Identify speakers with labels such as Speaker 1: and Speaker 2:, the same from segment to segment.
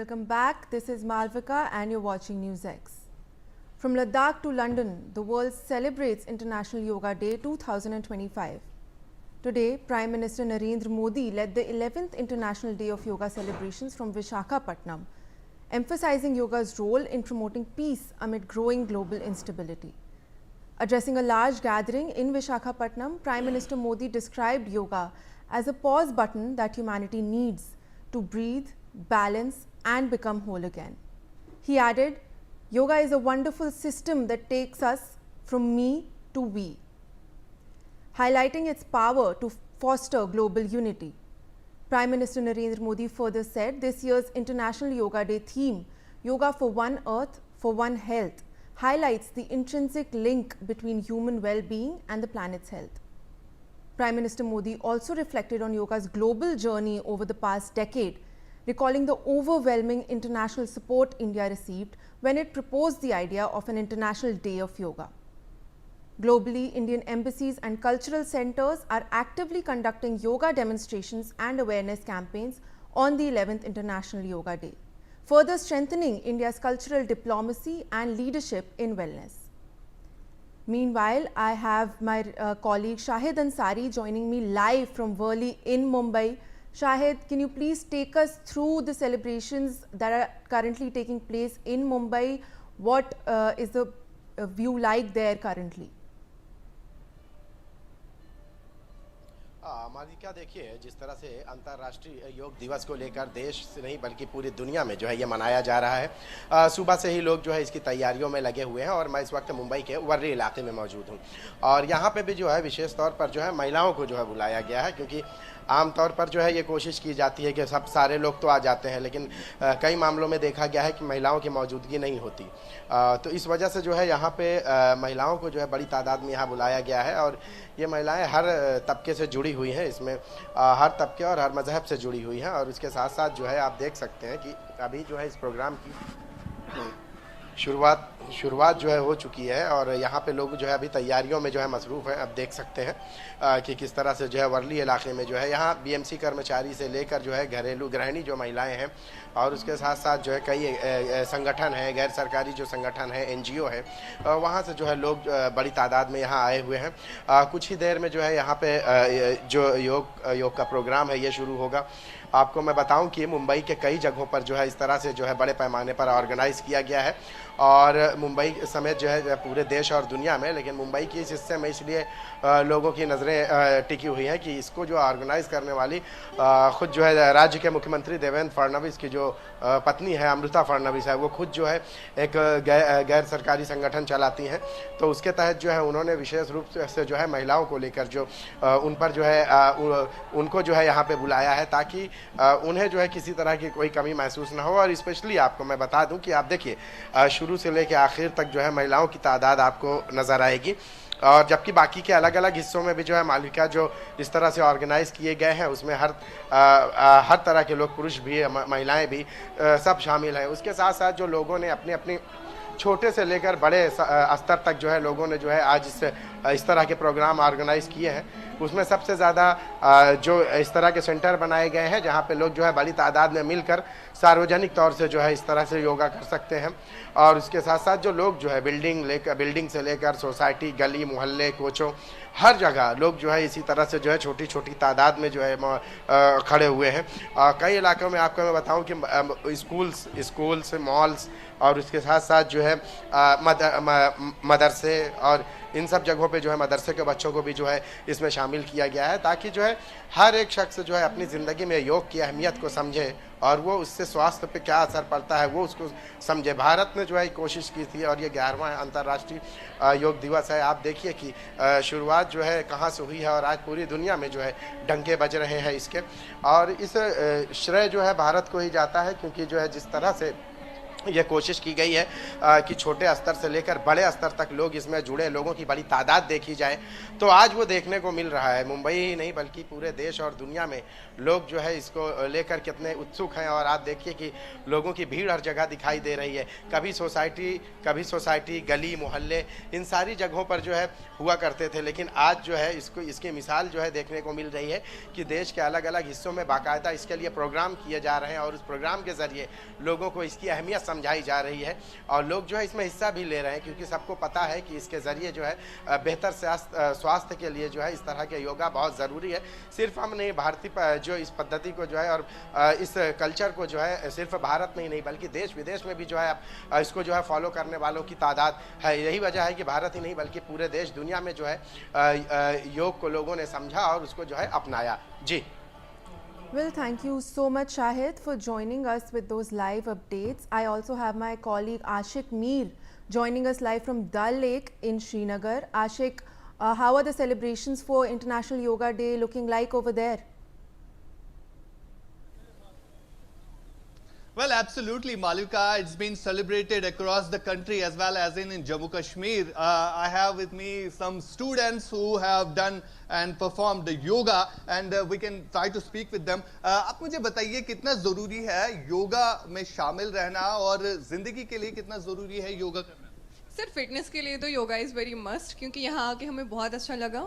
Speaker 1: welcome back. This is Malvika and you're watching NewsX. From Ladakh to London, the world celebrates International Yoga Day 2025. Today, Prime Minister Narendra Modi led the 11th International Day of Yoga celebrations from Visakhapatnam, emphasizing yoga's role in promoting peace amid growing global instability. Addressing a large gathering in Visakhapatnam, Prime Minister Modi described yoga as a pause button that humanity needs to breathe, balance and become whole again. He added, yoga is a wonderful system that takes us from me to we, highlighting its power to foster global unity. Prime Minister Narendra Modi further said this year's International Yoga Day theme, Yoga for One Earth, for One Health, highlights the intrinsic link between human well-being and the planet's health. Prime Minister Modi also reflected on yoga's global journey over the past decade, recalling the overwhelming international support India received when it proposed the idea of an International Day of Yoga. Globally, Indian embassies and cultural centers are actively conducting yoga demonstrations and awareness campaigns on the 11th International Yoga Day, further strengthening India's cultural diplomacy and leadership in wellness. Meanwhile, I have my colleague Shahid Ansari joining me live from Worli in Mumbai. Shahid, can you please take us through the celebrations that are currently taking place in Mumbai? What is the view like there currently?
Speaker 2: मालिका, देखिए जिस तरह से अंतर्राष्ट्रीय योग दिवस को लेकर देश से नहीं बल्कि पूरी दुनिया में जो है ये मनाया जा रहा है। सुबह से ही लोग जो है इसकी तैयारियों में लगे हुए हैं और मैं इस वक्त मुंबई के वर्ली इलाके में मौजूद हूँ और यहाँ पे भी जो है विशेष तौर पर जो है महिलाओं को जो है बुलाया गया है, क्योंकि आमतौर पर जो है ये कोशिश की जाती है कि सब सारे लोग तो आ जाते हैं, लेकिन कई मामलों में देखा गया है कि महिलाओं की मौजूदगी नहीं होती। तो इस वजह से जो है यहाँ पे महिलाओं को जो है बड़ी तादाद में यहाँ बुलाया गया है और ये महिलाएं हर तबके से जुड़ी हुई हैं, इसमें हर तबके और हर मज़हब से जुड़ी हुई हैं। और इसके साथ साथ जो है आप देख सकते हैं कि अभी जो है इस प्रोग्राम की शुरुआत जो है हो चुकी है और यहाँ पे लोग जो है अभी तैयारियों में जो है मसरूफ़ हैं। अब देख सकते हैं कि किस तरह से जो है वर्ली इलाके में जो है यहाँ बीएमसी कर्मचारी से लेकर जो है घरेलू गृहिणी जो महिलाएं हैं और उसके साथ साथ जो है कई संगठन हैं, गैर सरकारी जो संगठन है, एनजीओ है, वहाँ से जो है लोग बड़ी तादाद में यहाँ आए हुए हैं। कुछ ही देर में जो है यहाँ पे जो योग का प्रोग्राम है ये शुरू होगा। आपको मैं बताऊं कि मुंबई के कई जगहों पर जो है इस तरह से जो है बड़े पैमाने पर ऑर्गेनाइज़ किया गया है और मुंबई समेत जो है पूरे देश और दुनिया में, लेकिन मुंबई की इस हिस्से में इसलिए लोगों की नज़रें टिकी हुई हैं कि इसको जो ऑर्गेनाइज़ करने वाली खुद जो है राज्य के मुख्यमंत्री देवेंद्र फडणवीस की जो पत्नी है अमृता फडणवीस है, वो खुद जो है एक गैर सरकारी संगठन चलाती हैं। तो उसके तहत जो है उन्होंने विशेष रूप से जो है महिलाओं को लेकर जो उन पर जो है उनको जो है यहाँ पे बुलाया है ताकि उन्हें जो है किसी तरह की कोई कमी महसूस ना हो। और स्पेशली आपको मैं बता दूं कि आप देखिए शुरू से लेकर आखिर तक जो है महिलाओं की तादाद आपको नज़र आएगी और जबकि बाकी के अलग अलग हिस्सों में भी जो है मालिका जो इस तरह से ऑर्गेनाइज़ किए गए हैं उसमें हर तरह के लोग, पुरुष भी महिलाएं भी सब शामिल हैं। उसके साथ साथ जो लोगों ने अपने अपने छोटे से लेकर बड़े स्तर तक जो है लोगों ने जो है आज इस तरह के प्रोग्राम ऑर्गेनाइज़ किए हैं। उसमें सबसे ज़्यादा जो इस तरह के सेंटर बनाए गए हैं जहाँ पे लोग जो है बड़ी तादाद में मिलकर सार्वजनिक तौर से जो है इस तरह से योगा कर सकते हैं। और उसके साथ साथ जो लोग जो है बिल्डिंग से लेकर सोसाइटी, गली मोहल्ले, कोचों, हर जगह लोग जो है इसी तरह से जो है छोटी छोटी तादाद में जो है खड़े हुए हैं। कई इलाकों में आपको मैं बताऊं कि स्कूल्स, मॉल्स और उसके साथ साथ जो है मदरसे और इन सब जगहों पे जो है मदरसे के बच्चों को भी जो है इसमें शामिल किया गया है ताकि जो है हर एक शख्स जो है अपनी ज़िंदगी में योग की अहमियत को समझे और वो उससे स्वास्थ्य पे क्या असर पड़ता है वो उसको समझे। भारत ने जो है कोशिश की थी और ये 11वां अंतर्राष्ट्रीय योग दिवस है। आप देखिए कि शुरुआत जो है कहाँ से हुई है और आज पूरी दुनिया में जो है डंके बज रहे हैं इसके। और इस श्रेय जो है भारत को ही जाता है, क्योंकि जो है जिस तरह से ये कोशिश की गई है कि छोटे स्तर से लेकर बड़े स्तर तक लोग इसमें जुड़े लोगों की बड़ी तादाद देखी जाए, तो आज वो देखने को मिल रहा है। मुंबई ही नहीं बल्कि पूरे देश और दुनिया में लोग जो है इसको लेकर कितने उत्सुक हैं। और आप देखिए कि लोगों की भीड़ हर जगह दिखाई दे रही है। कभी सोसाइटी, गली, मोहल्ले, इन सारी जगहों पर जो है हुआ करते थे, लेकिन आज जो है इसकी मिसाल जो है देखने को मिल रही है कि देश के अलग अलग हिस्सों में बाकायदा इसके लिए प्रोग्राम किए जा रहे हैं और उस प्रोग्राम के ज़रिए लोगों को इसकी अहमियत समझाई जा रही है। और लोग जो है इसमें हिस्सा भी ले रहे हैं, क्योंकि सबको पता है कि इसके ज़रिए जो है बेहतर स्वास्थ्य के लिए जो है इस तरह के योगा बहुत ज़रूरी है। सिर्फ हम नहीं, भारतीय जो इस पद्धति को जो है और इस कल्चर को जो है सिर्फ भारत में ही नहीं बल्कि देश विदेश में भी जो है इसको जो है फॉलो करने वालों की तादाद है। यही वजह है कि भारत ही नहीं बल्कि पूरे देश दुनिया में जो है योग को लोगों ने समझा और उसको जो है अपनाया। जी।
Speaker 1: Well, thank you so much, Shahid, for joining us with those live updates. I also have my colleague Ashik Mir joining us live from Dal Lake in Srinagar. Ashik, how are the celebrations for International Yoga Day looking like over there?
Speaker 3: Well, absolutely, Malika. It's been celebrated across the country as well as in Jammu Kashmir. I have with me some students who have done and performed yoga, and we can try to speak with them. आप मुझे बताइए कितना ज़रूरी है योगा में शामिल रहना और ज़िंदगी के लिए कितना ज़रूरी है योगा करना?
Speaker 4: सर फिटनेस के लिए तो योगा इज़ वेरी मस्ट, क्योंकि यहाँ आके हमें बहुत अच्छा लगा।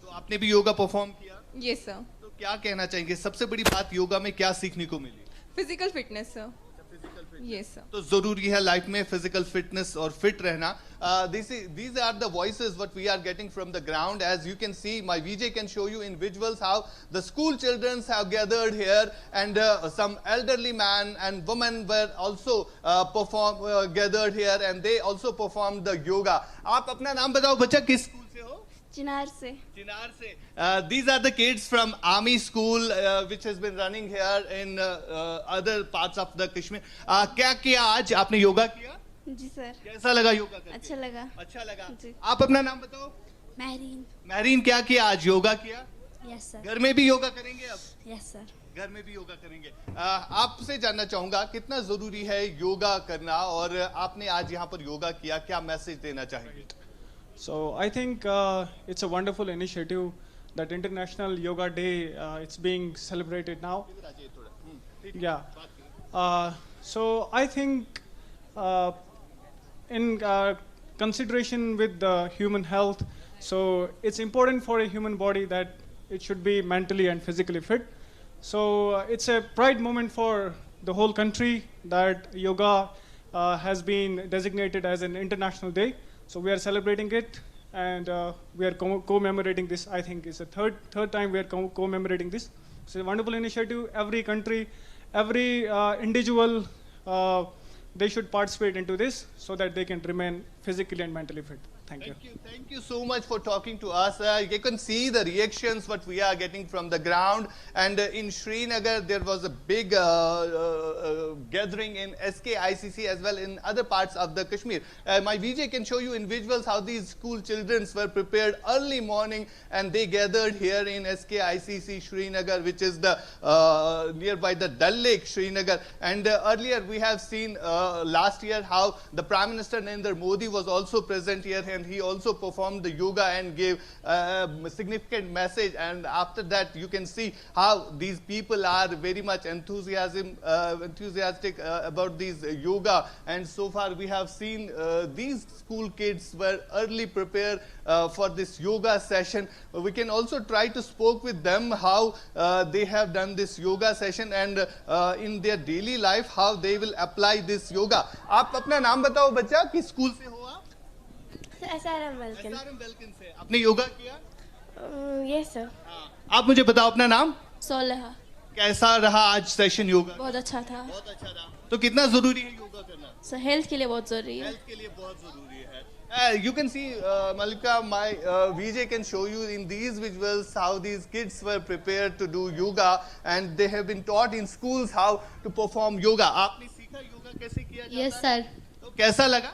Speaker 3: तो आपने भी योगा परफॉर्म किया?
Speaker 4: Yes sir.
Speaker 3: तो क्या कहना चाहेंगे, सबसे बड़ी बात योगा में क्या सीखने को मिली?
Speaker 4: Physical fitness sir. Yes sir.
Speaker 3: तो जरूरी है लाइफ में फिजिकल फिटनेस और फिट रहना। These are the voices what we are getting from the ground. As you can see, my VJ can show you in visuals how the school children have gathered here, and some elderly man and women were also gathered here, and they also performed the yoga. आप अपना नाम बताओ बच्चा, किस school से हो?
Speaker 5: चिनार से।
Speaker 3: चिनार से। These are the kids from Army School, which has been running here in other parts of the Kashmir. क्या किया आज आपने योगा किया?
Speaker 5: जी सर।
Speaker 3: कैसा लगा योगा करके?
Speaker 5: अच्छा लगा।
Speaker 3: अच्छा लगा।
Speaker 5: जी।
Speaker 3: आप अपना नाम बताओ।
Speaker 5: महरीन।
Speaker 3: महरीन, क्या किया आज, योगा किया?
Speaker 5: Yes sir.
Speaker 3: घर में भी योगा करेंगे अब?
Speaker 5: Yes sir.
Speaker 3: घर में भी योगा करेंगे। आपसे जानना चाहूंगा कितना जरूरी है योगा करना, और आपने आज यहाँ पर योगा किया, क्या मैसेज देना चाहेंगे?
Speaker 6: So I think it's a wonderful initiative that International Yoga Day it's being celebrated now. Yeah. So I think in consideration with the human health, so it's important for a human body that it should be mentally and physically fit. So it's a pride moment for the whole country that yoga has been designated as an international day. So we are celebrating it, and we are commemorating this. I think it's the third time we are commemorating this. It's a wonderful initiative. Every country, every individual, they should participate into this so that they can remain physically and mentally fit. Thank you.
Speaker 3: Thank you so much for talking to us. You can see the reactions what we are getting from the ground. And in Srinagar, there was a big gathering in SKICC as well in other parts of the Kashmir. My VJ can show you in visuals how these school children were prepared early morning, and they gathered here in SKICC Srinagar, which is the nearby the Dal Lake Srinagar. And earlier we have seen last year how the Prime Minister Narendra Modi was also present here, and he also performed the yoga and gave a significant message. And after that you can see how these people are very much enthusiastic about these yoga. And so far we have seen these school kids were early prepared for this yoga session. We can also try to spoke with them how they have done this yoga session, and in their daily life how they will apply this yoga. आप अपना नाम बताओ बच्चा, किस school से हो आप?
Speaker 5: SRM welcome.
Speaker 3: SRM welcome से। आपने योगा किया?
Speaker 5: Yes sir.
Speaker 3: आप मुझे बताओ अपना नाम।
Speaker 5: 16।
Speaker 3: कैसा रहा आज सेशन योगा?
Speaker 5: बहुत अच्छा था।
Speaker 3: बहुत अच्छा रहा। तो कितना जरूरी है योगा करना?
Speaker 5: सर हेल्थ के लिए बहुत जरूरी है।
Speaker 3: हेल्थ के लिए बहुत जरूरी है। You can see, Malika, my VJ can show you in these visuals how these kids were prepared to do yoga, and they have been taught in schools how to perform yoga. आपने सीखा योगा कैसे किया जाता है?
Speaker 5: Yes sir.
Speaker 3: तो कैसा लगा?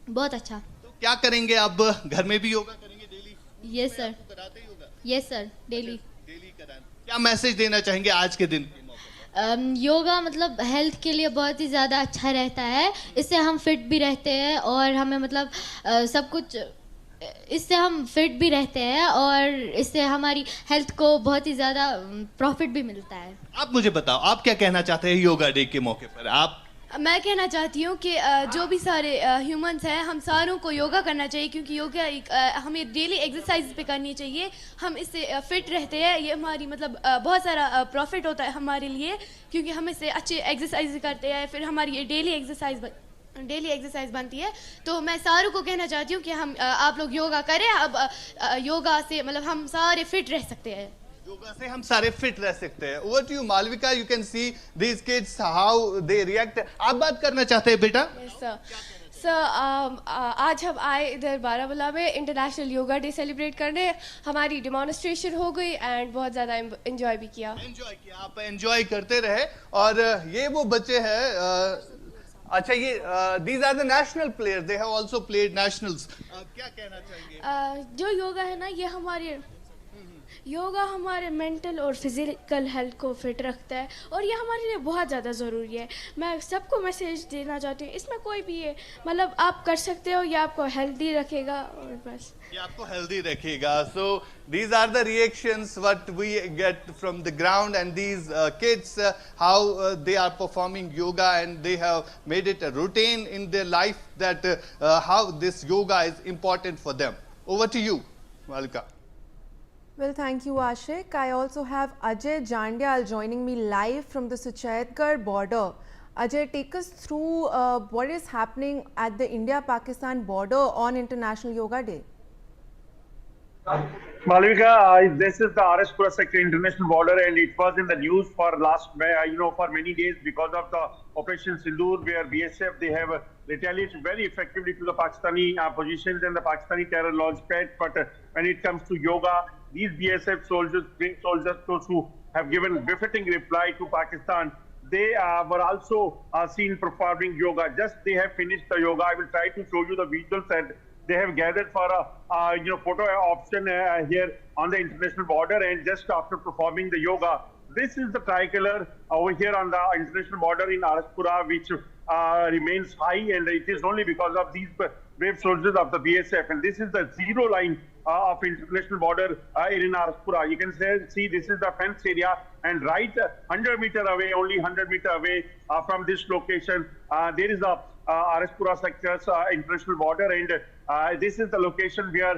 Speaker 5: बहुत अच्छा।
Speaker 3: तो क्या करेंगे अब, घर में भी योगा करेंगे daily?
Speaker 5: Yes sir.
Speaker 3: Karate yoga?
Speaker 5: Yes sir, daily.
Speaker 3: Daily कराएं। क्या मैसेज देना चाहेंगे आज के दिन के मौके
Speaker 5: योगा मतलब हेल्थ के लिए बहुत ही ज़्यादा अच्छा रहता है। इससे हम फिट भी रहते हैं और हमें मतलब सब कुछ, इससे हम फिट भी रहते हैं और इससे हमारी हेल्थ को बहुत ही ज़्यादा प्रॉफिट भी मिलता है।
Speaker 3: आप मुझे बताओ, आप क्या कहना चाहते हैं योगा डे के मौके पर? आप
Speaker 7: मैं कहना चाहती हूँ कि जो भी सारे ह्यूमंस हैं, हम सारों को योगा करना चाहिए, क्योंकि योगा एक हमें डेली एक्सरसाइज पे करनी चाहिए। हम इससे फिट रहते हैं, ये हमारी मतलब बहुत सारा प्रॉफिट होता है हमारे लिए, क्योंकि हम इससे अच्छे एक्सरसाइज करते हैं, फिर हमारी डेली एक्सरसाइज बनती है। तो मैं सारों को कहना चाहती हूँ कि हम आप लोग योगा करें। अब योगा से मतलब हम सारे फिट रह सकते हैं।
Speaker 3: योगा से हम सारे फिट रह सकते हैं। Over to you Malvika, you can see these kids how they react. आप बात करना चाहते हैं बेटा?
Speaker 7: सर, आज हम आए इधर बारामूला में इंटरनेशनल योगा डे सेलिब्रेट करने। हमारी डेमोन्स्ट्रेशन हो गई एंड बहुत ज़्यादा एंजॉय भी किया।
Speaker 3: आप एंजॉय करते रहे। और ये वो बच्चे हैं, अच्छा ये these are the national player, they have also played nationals. क्या कहना चाहिए?
Speaker 7: जो योगा है ना, ये योगा हमारे मेंटल और फिजिकल हेल्थ को फिट रखता है और ये हमारे लिए बहुत ज़्यादा ज़रूरी है। मैं सबको मैसेज देना चाहती हूँ, इसमें कोई भी है मतलब आप कर सकते हो, ये आपको हेल्दी रखेगा और बस
Speaker 3: ये आपको हेल्दी रखेगा। So these are the reactions what we get from the ground and these kids how they are performing yoga and they have made it a routine in their life that how this yoga is important for them. Over to you, Malika.
Speaker 1: Well, thank you, Ashik. I also have Ajay Jandyal joining me live from the Suchaitgarh border. Ajay, take us through what is happening at the India-Pakistan border on International Yoga Day.
Speaker 8: Malvika, this is the Araspura sector international border, and it was in the news for for many days because of the Operation Sindoor, where BSF they have retaliated very effectively to the Pakistani positions and the Pakistani terror launch pad. But when it comes to yoga, these BSF soldiers, brave soldiers, those who have given befitting reply to Pakistan, they were also seen performing yoga. Just they have finished the yoga. I will try to show you the visuals, and they have gathered for a photo option here on the international border. And just after performing the yoga, this is the tricolor over here on the international border in Araspura, which remains high, and it is only because of these brave soldiers of the BSF. And this is the zero line of international border in Araspura. You can see this is the fence area, and right 100 meter away, only 100 meter away from this location, there is a Araspura sector's international border, and this is the location where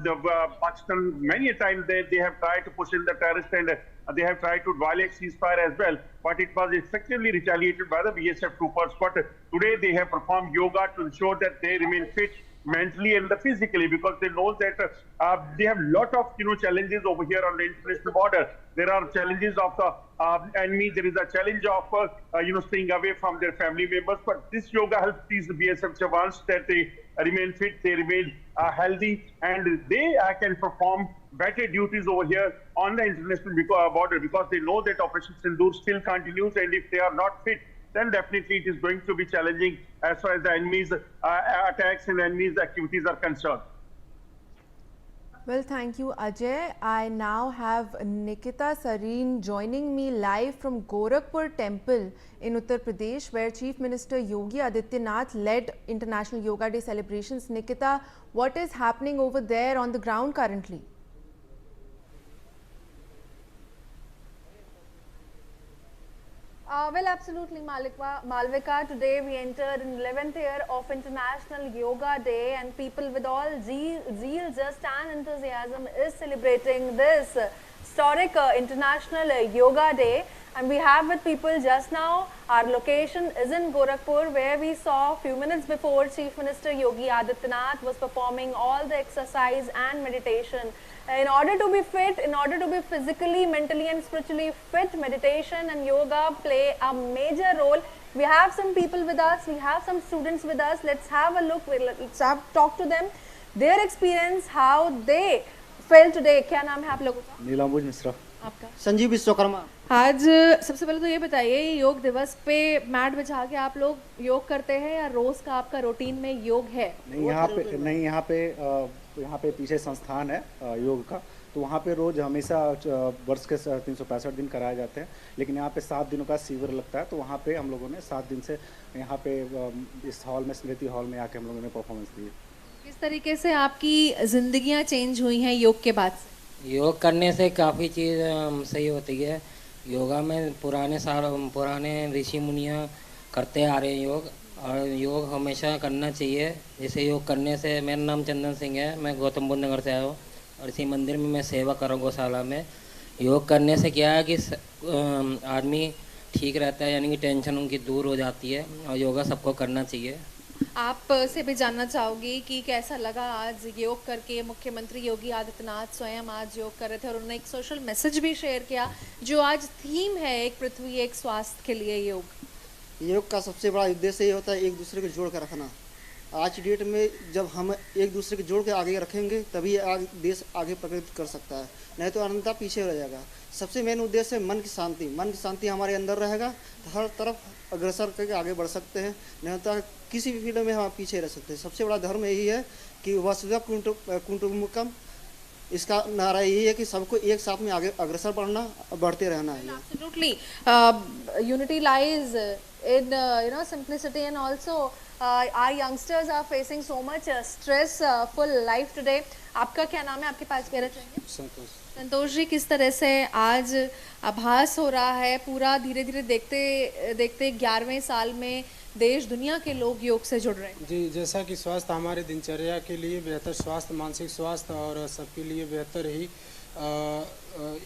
Speaker 8: the Pakistan many a time they have tried to push in the terrorists, and they have tried to violate ceasefire as well, but it was effectively retaliated by the BSF troopers. But today they have performed yoga to ensure that they remain fit mentally and physically, because they know that they have lot of challenges over here on the international border. There are challenges of the enemy. There is a challenge of staying away from their family members. But this yoga helps these BSF jawans that they remain fit, they remain healthy, and they can perform better duties over here on the international border, because they know that Operation Sindoor still continues, and if they are not fit, then definitely it is going to be challenging as far as the enemy's attacks and enemy's activities are concerned.
Speaker 1: Well, thank you, Ajay. I now have Nikita Sareen joining me live from Gorakhpur Temple in Uttar Pradesh, where Chief Minister Yogi Adityanath led International Yoga Day celebrations. Nikita, what is happening over there on the ground currently?
Speaker 9: Well, absolutely, Malvika. Today we entered in 11th year of International Yoga Day, and people with all zeal, zest and enthusiasm is celebrating this historic International Yoga Day. And we have with people just now, our location is in Gorakhpur, where we saw a few minutes before Chief Minister Yogi Adityanath was performing all the exercise and meditation. In order to be fit, in order to be physically, mentally and spiritually fit, meditation and yoga play a major role. We have some people with us, we have some students with us. Let's have a look, let's talk to them, their experience, how they felt today. क्या नाम है आप लोगों का?
Speaker 10: नीलांबुज मिश्रा।
Speaker 9: आपका?
Speaker 10: संजीव विश्वकर्मा।
Speaker 9: आज सबसे पहले तो ये बताइए, योग दिवस पे मैट बिछा के आप लोग योग करते हैं या रोज का आपका रूटीन में योग है?
Speaker 10: नहीं, यहाँ पे पीछे संस्थान है योग का, तो वहाँ पे रोज़ हमेशा वर्ष के 365 दिन कराए जाते हैं, लेकिन यहाँ पे 7 दिनों का शिविर लगता है। तो वहाँ पे हम लोगों ने 7 दिन से यहाँ पे इस हॉल में, स्मृति हॉल में आके हम लोगों ने परफॉर्मेंस दी।
Speaker 9: किस तरीके से आपकी ज़िंदगियाँ चेंज हुई हैं योग के बाद से?
Speaker 11: योग करने से काफ़ी चीज़ सही होती है। योगा में पुराने ऋषि मुनियाँ करते आ रहे हैं योग, और योग हमेशा करना चाहिए। जैसे योग करने से, मेरा नाम चंदन सिंह है, मैं गौतम बुद्ध नगर से आया हूँ और इसी मंदिर में मैं सेवा कर रहा हूँ गौशाला में। योग करने से क्या है कि आदमी ठीक रहता है, यानी कि टेंशन उनकी दूर हो जाती है, और योगा सबको करना चाहिए।
Speaker 9: आप से भी जानना चाहोगी कि कैसा लगा आज योग करके। मुख्यमंत्री योगी आदित्यनाथ स्वयं आज योग कर रहे थे और उन्होंने एक सोशल मैसेज भी शेयर किया, जो आज थीम है एक पृथ्वी एक स्वास्थ्य के लिए योग।
Speaker 12: योग का सबसे बड़ा उद्देश्य ये होता है एक दूसरे को जोड़ कर रखना। आज की डेट में जब हम एक दूसरे को जोड़ के आगे रखेंगे तभी देश आगे प्रगति कर सकता है, नहीं तो अन्यथा पीछे रह जाएगा। सबसे मेन उद्देश्य है मन की शांति। मन की शांति हमारे अंदर रहेगा तो हर तरफ अग्रसर करके आगे बढ़ सकते हैं, नहीं तो किसी भी फील्ड में हम पीछे रह सकते हैं। सबसे बड़ा धर्म यही है कि वसुधैव कुटुंबकम, इसका नारा यही है कि सबको एक साथ में आगे अग्रसर बढ़ना, बढ़ते रहना है।
Speaker 9: Absolutely, unity lies in simplicity, and also our youngsters are facing so much stressful life today. आपका क्या नाम है, आपके पास कहना चाहेंगे? संतोष जी, किस तरह से आज आभास हो रहा है पूरा धीरे धीरे देखते देखते 11वें साल में देश दुनिया के लोग योग से जुड़ रहे हैं?
Speaker 13: जी, जैसा कि स्वास्थ्य हमारे दिनचर्या के लिए बेहतर स्वास्थ्य, मानसिक स्वास्थ्य और सबके लिए बेहतर ही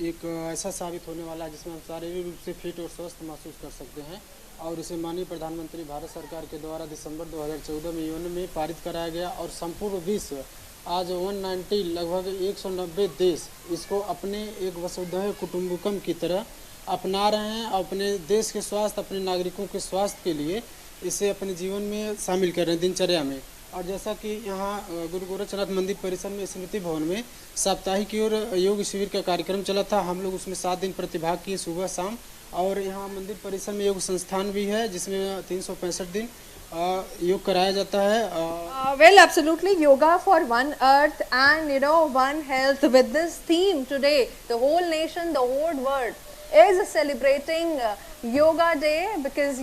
Speaker 13: एक ऐसा साबित होने वाला है जिसमें हम शारीरिक रूप से फिट और स्वस्थ महसूस कर सकते हैं। और इसे माननीय प्रधानमंत्री भारत सरकार के द्वारा दिसंबर 2014 में यूएन में पारित कराया गया, और संपूर्ण विश्व आज 190 लगभग 190 देश इसको अपने एक वसुधैव कुटुंबकम की तरह अपना रहे हैं, और अपने देश के स्वास्थ्य, अपने नागरिकों के स्वास्थ्य के लिए इसे अपने जीवन में शामिल कर रहे हैं, दिनचर्या में। और जैसा कि यहाँ गुरु गोरक्षनाथ मंदिर परिसर में स्मृति भवन में साप्ताहिक और योग शिविर का कार्यक्रम चला था। हम लोग उसमें 7 दिन प्रतिभाग किए, सुबह शाम। और यहाँ मंदिर परिसर में योग संस्थान भी है जिसमें 365 दिन योग कराया जाता है।
Speaker 9: Well, absolutely, yoga for one earth and one health. With this theme today, the whole nation, the whole world is celebrating Yoga Day, because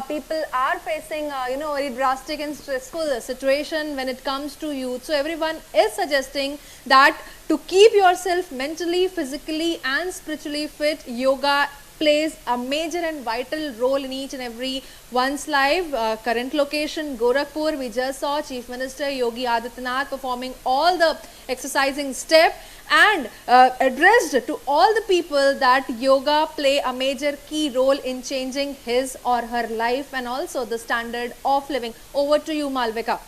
Speaker 9: people are facing very drastic and stressful situation when it comes to youth. So everyone is suggesting that to keep yourself mentally, physically and spiritually fit, yoga plays a major and vital role in each and every one's life. Current location Gorakhpur, we just saw Chief Minister Yogi Adityanath performing all the exercising step and addressed to all the people that yoga play a major key role in changing his or her life and also the standard of living. Over to you, Malvika.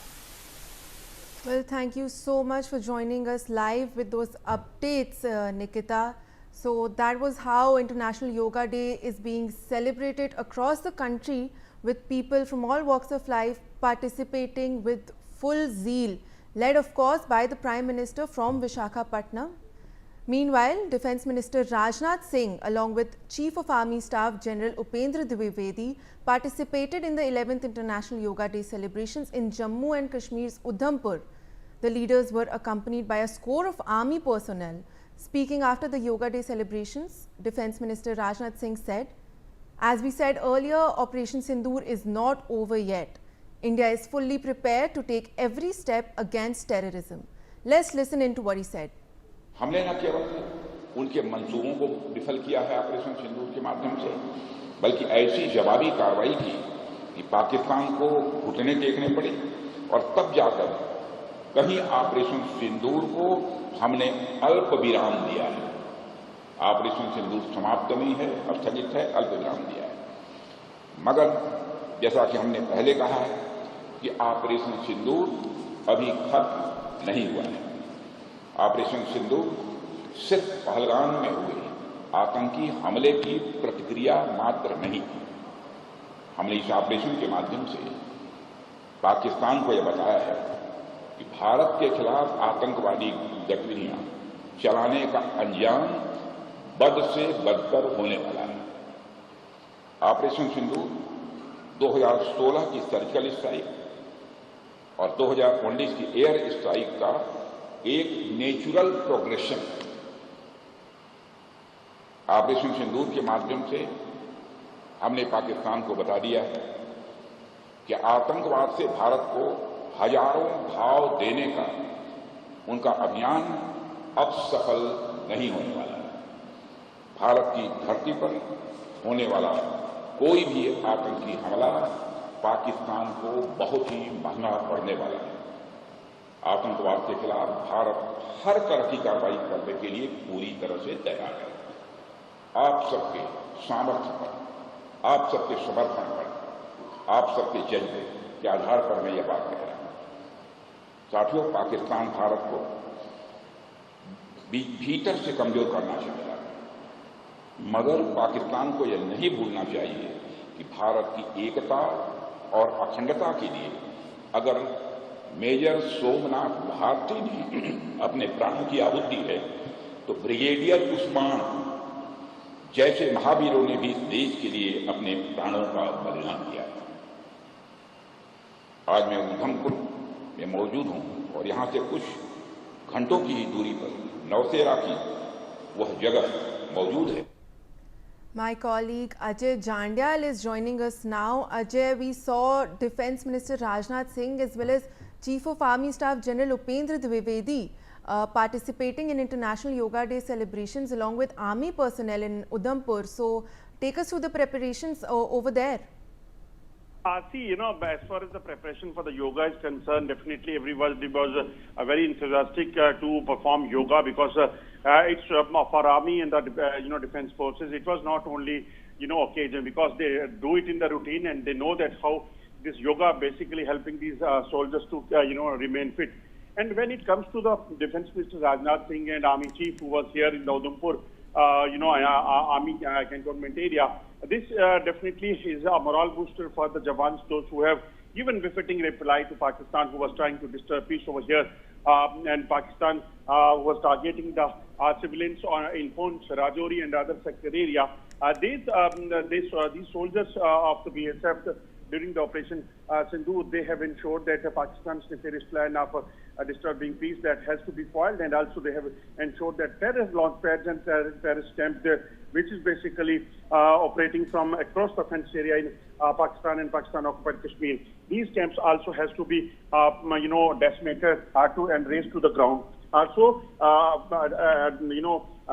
Speaker 1: Well, thank you so much for joining us live with those updates, Nikita. So that was how International Yoga Day is being celebrated across the country, with people from all walks of life participating with full zeal, led of course by the Prime Minister from Visakhapatnam. Meanwhile, Defence Minister Rajnath Singh along with Chief of Army Staff General Upendra Dwivedi participated in the 11th International Yoga Day celebrations in Jammu and Kashmir's Udhampur. The leaders were accompanied by a score of army personnel. Speaking after the Yoga Day celebrations, Defence Minister Rajnath Singh said, "As we said earlier, Operation Sindoor is not over yet. India is fully prepared to take every step against terrorism." Let's listen into what he said.
Speaker 14: हमने न केवल उनके मंसूबों को विफल किया है operation सिंदूर के माध्यम से, बल्कि ऐसी जवाबी कार्रवाई की कि पाकिस्तान को घुटने टेकने पड़े, और तब जाकर कहीं ऑपरेशन सिंदूर को हमने अल्प विराम दिया है। ऑपरेशन सिंदूर समाप्त नहीं है, स्थगित है, अल्प विराम दिया है। मगर जैसा कि हमने पहले कहा है कि ऑपरेशन सिंदूर अभी खत्म नहीं हुआ है। ऑपरेशन सिंदूर सिर्फ पहलगाम में हुए आतंकी हमले की प्रतिक्रिया मात्र नहीं। हमने इस ऑपरेशन के माध्यम से पाकिस्तान को यह बताया है कि भारत के खिलाफ आतंकवादी गतिविधियां चलाने का अंजाम बद से बदतर होने वाला है। ऑपरेशन सिंदूर 2016 की सर्जिकल स्ट्राइक और 2019 की एयर स्ट्राइक का एक नेचुरल प्रोग्रेशन ऑपरेशन सिंदूर के माध्यम से हमने पाकिस्तान को बता दिया है कि आतंकवाद से भारत को हजारों घाव देने का उनका अभियान अब सफल नहीं होने वाला है। भारत की धरती पर होने वाला कोई भी आतंकी हमला पाकिस्तान को बहुत ही महंगा पड़ने वाला है। आतंकवाद के खिलाफ भारत हर तरह की कार्रवाई करने के लिए पूरी तरह से तैयार है। आप सबके सामर्थ्य पर, आप सबके समर्पण पर, आप सबके जज्बे के आधार पर मैं यह बात कह रहा हूं। साथियों, पाकिस्तान भारत को भीतर से कमजोर करना चाहता है, मगर पाकिस्तान को यह नहीं भूलना चाहिए कि भारत की एकता और अखंडता के लिए अगर मेजर सोमनाथ भारती ने अपने प्राणों की आहुति है तो ब्रिगेडियर उस्मान जैसे महावीरों ने भी इस देश के लिए अपने प्राणों का बलिदान किया है। आज मैं उधमपुर में मौजूद हूं और यहां से कुछ घंटों की ही दूरी पर नौसेरा की वह जगह मौजूद है।
Speaker 1: My colleague Ajay Jandyal is joining us now. Ajay, we saw Defence Minister Rajnath Singh as well as Chief of Army Staff General Upendra Dwivedi participating in International Yoga Day celebrations along with army personnel in Udhampur. So, take us through the preparations over there.
Speaker 8: See, as far as the preparation for the yoga is concerned, definitely everybody was very enthusiastic to perform yoga because it's for army and the defense forces. It was not only occasion because they do it in the routine and they know that how this yoga basically helping these soldiers to remain fit. And when it comes to the Defense Minister Rajnath Singh and Army Chief who was here in the Udhampur, Army cantonment area, this definitely is a morale booster for the Jawans, those who have given befitting reply to Pakistan, who was trying to disturb peace over here, and Pakistan was targeting the civilians in Poonch, Rajouri, and other sector area. These soldiers of the BSF during the Operation Sindoor, they have ensured that Pakistan's nefarious plan of disturbing peace that has to be foiled, and also they have ensured that terrorist launch pads and terrorist camps, which is basically operating from across the fence area in Pakistan and Pakistan-occupied Kashmir. These camps also has to be, decimated and razed to the ground. Also,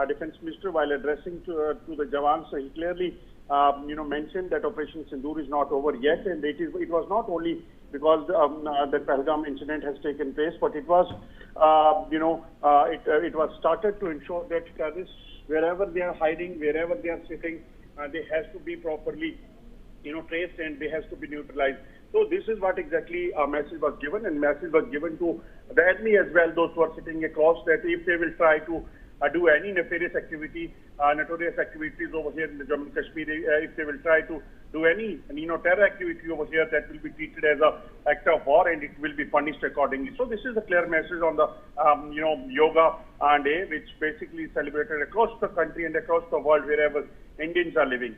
Speaker 8: Defense Minister, while addressing to the Jawans, he clearly, mentioned that Operation Sindoor is not over yet, and it was not only because the Pahalgam incident has taken place, but it was, it was started to ensure that terrorists, wherever they are hiding, wherever they are sitting, they has to be properly, traced and they has to be neutralized. So this is what exactly a message was given, and message was given to the enemy as well, those who are sitting across, that if they will try to do any nefarious activity, notorious activities over here in the Jammu and Kashmir, if they will try to do any, terror activity over here, that will be treated as an act of war and it will be punished accordingly. So this is a clear message on the, Yoga Day, which basically is celebrated across the country and across the world wherever Indians are living.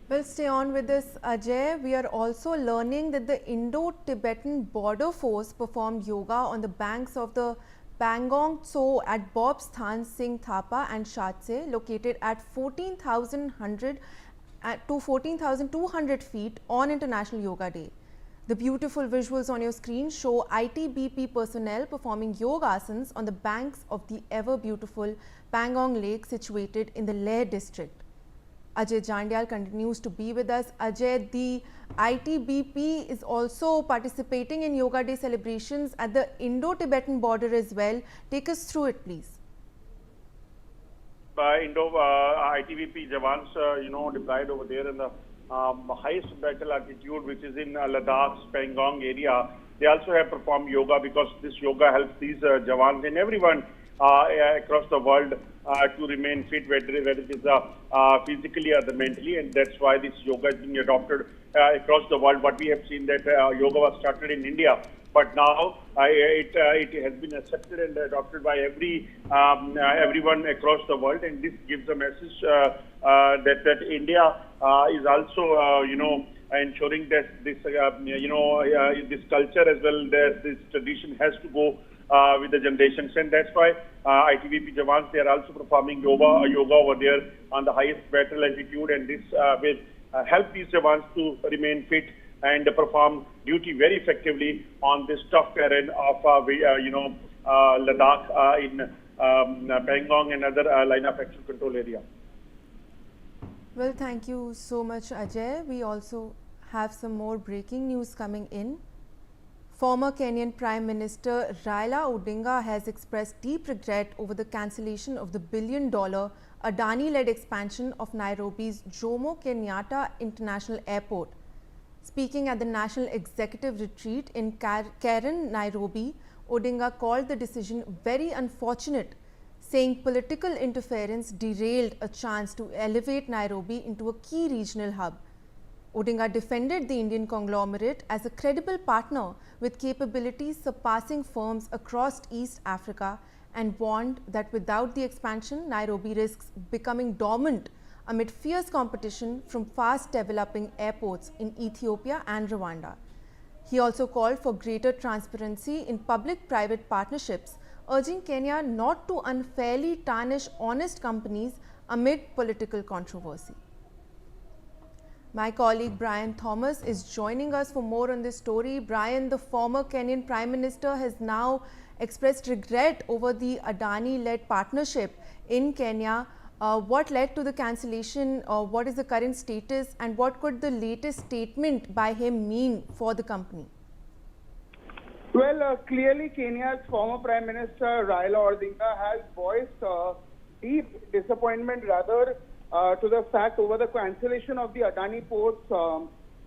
Speaker 1: Well, stay on with this, Ajay. We are also learning that the Indo-Tibetan Border Force performed yoga on the banks of the Pangong Tso at Bob Sthan Singh Thapa and Shatse, located at 14,200 feet on International Yoga Day. The beautiful visuals on your screen show ITBP personnel performing yoga asanas on the banks of the ever beautiful Pangong Lake situated in the Leh district. Ajay Jandyal continues to be with us. Ajay, the ITBP is also participating in Yoga Day celebrations at the Indo-Tibetan border as well. Take us through it, please.
Speaker 8: ITBP Jawans, deployed over there in the highest battle altitude, which is in Ladakh's Pangong area. They also have performed yoga because this yoga helps these Jawans and everyone across the world to remain fit, whether it is physically or mentally, and that's why this yoga is being adopted across the world. But we have seen that yoga was started in India, but now it has been accepted and adopted by everyone across the world, and this gives a message that India is also ensuring that this this culture as well, that this tradition has to go with the generations, and that's why ITBP jawans, they are also performing yoga over there on the highest battle altitude, and this will help these jawans to remain fit and perform duty very effectively on this tough terrain of Ladakh in Pangong and other line of action control area.
Speaker 1: Well, thank you so much, Ajay. We also have some more breaking news coming in. Former Kenyan Prime Minister Raila Odinga has expressed deep regret over the cancellation of the billion-dollar Adani-led expansion of Nairobi's Jomo Kenyatta International Airport. Speaking at the National Executive Retreat in Karen, Nairobi, Odinga called the decision very unfortunate, saying political interference derailed a chance to elevate Nairobi into a key regional hub. Odinga defended the Indian conglomerate as a credible partner with capabilities surpassing firms across East Africa and warned that without the expansion, Nairobi risks becoming dormant amid fierce competition from fast-developing airports in Ethiopia and Rwanda. He also called for greater transparency in public-private partnerships, urging Kenya not to unfairly tarnish honest companies amid political controversy. My colleague Brian Thomas is joining us for more on this story. Brian, the former Kenyan Prime Minister has now expressed regret over the Adani-led partnership in Kenya. What led to the cancellation? What is the current status? And what could the latest statement by him mean for the company?
Speaker 15: Well, clearly Kenya's former Prime Minister Raila Odinga has voiced deep disappointment to the fact over the cancellation of the Adani Ports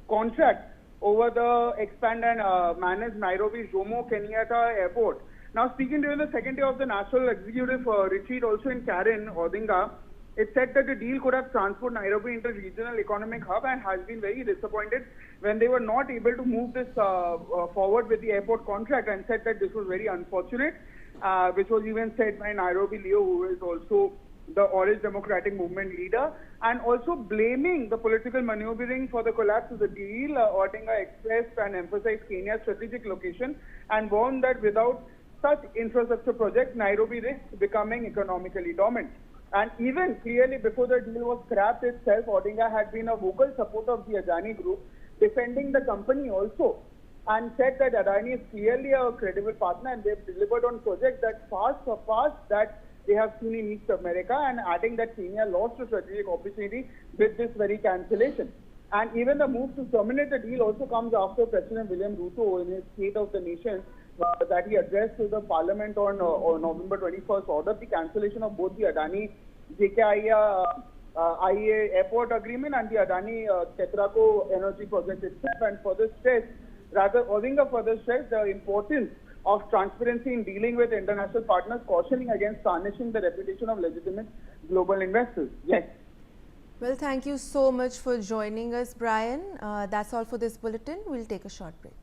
Speaker 15: contract over the expand and manage Nairobi Jomo Kenyatta Airport. Now, speaking during the second day of the National Executive Retreat also in Karen, Odinga, it said that the deal could have transformed Nairobi into a regional economic hub and has been very disappointed when they were not able to move this forward with the airport contract, and said that this was very unfortunate, which was even said by Nairobi Leo, who is also the Orange Democratic Movement leader, and also blaming the political maneuvering for the collapse of the deal. Odinga expressed and emphasized Kenya's strategic location and warned that without such infrastructure projects, Nairobi risks becoming economically dormant. And even clearly before the deal was scrapped itself, Odinga had been a vocal supporter of the Adani Group, defending the company also, and said that Adani is clearly a credible partner and they've delivered on projects that far surpassed that they have seen in East America, and adding that Kenya lost a strategic opportunity with this very cancellation. And even the move to terminate the deal also comes after President William Ruto, in his State of the Nation that he addressed to the Parliament on November 21st, ordered the cancellation of both the Adani JKIA IA airport agreement and the Adani Tetraco energy project itself. And further stressed, Odinga further stressed the importance of transparency in dealing with international partners, cautioning against tarnishing the reputation of legitimate global investors. Yes.
Speaker 1: Well, thank you so much for joining us, Brian. That's all for this bulletin. We'll take a short break.